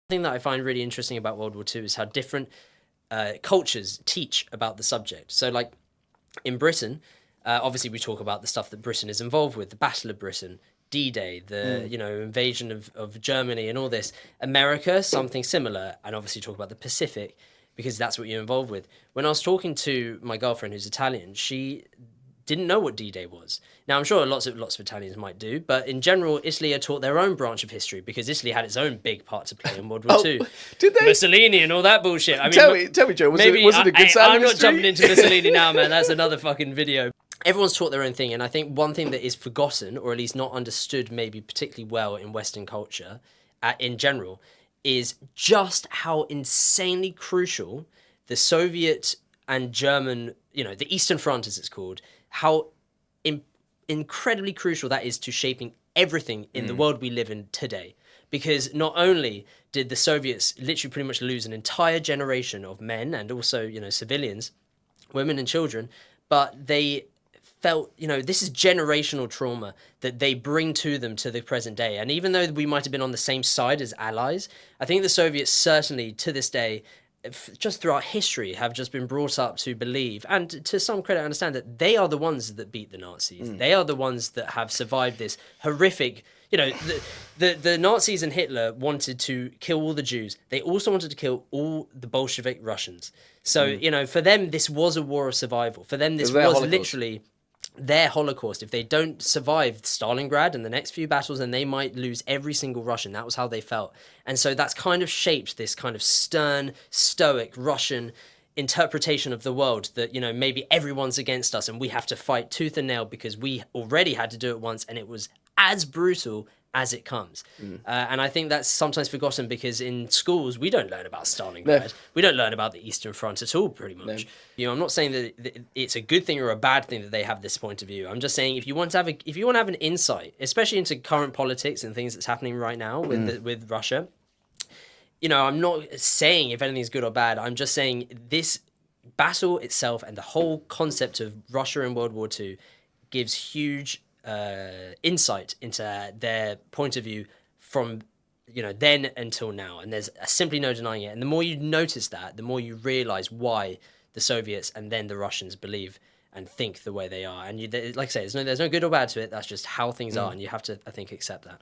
thing that I find really interesting about World War II is how different cultures teach about the subject. So, like in Britain, obviously we talk about the stuff that Britain is involved with, the Battle of Britain, D-Day, the invasion of Germany, and all this. America, something similar, and obviously talk about the Pacific because that's what you're involved with. When I was talking to my girlfriend, who's Italian, she didn't know what D-Day was. Now, I'm sure lots of Italians might do, but in general, Italy are taught their own branch of history because Italy had its own big part to play in World War II. Did they? Mussolini and all that bullshit. I mean, tell me, Joe, was maybe it a good sound I'm not history? jumping into Mussolini now, man. That's another fucking video. Everyone's taught their own thing, and I think one thing that is forgotten, or at least not understood maybe particularly well in Western culture in general, is just how insanely crucial the Soviet and German, the Eastern Front as it's called, how incredibly crucial that is to shaping everything in the world we live in today. Because not only did the Soviets literally pretty much lose an entire generation of men and also, civilians, women and children, but they felt, this is generational trauma that they bring to them to the present day. And even though we might have been on the same side as allies, I think the Soviets certainly to this day, just throughout history, have just been brought up to believe, and to some credit, understand that they are the ones that beat the Nazis. They are the ones that have survived this horrific. The Nazis and Hitler wanted to kill all the Jews. They also wanted to kill all the Bolshevik Russians. So, for them, this was a war of survival. For them, this was Holocaust. literally their Holocaust. If they don't survive Stalingrad and the next few battles, then they might lose every single Russian. That was how they felt. And so that's kind of shaped this kind of stern, stoic Russian interpretation of the world that, maybe everyone's against us and we have to fight tooth and nail because we already had to do it once and it was as brutal as it comes. And I think that's sometimes forgotten because in schools, we don't learn about Stalingrad. No. We don't learn about the Eastern Front at all, pretty much. No. I'm not saying that it's a good thing or a bad thing that they have this point of view. I'm just saying if you want to have an insight, especially into current politics and things that's happening right now with Russia, I'm not saying if anything's good or bad. I'm just saying this battle itself and the whole concept of Russia in World War II gives huge insight into their point of view from then until now, and there's simply no denying it. And the more you notice that, the more you realize why the Soviets and then the Russians believe and think the way they are. And like I say, there's no good or bad to it. That's just how things are, and you have to, I think, accept that.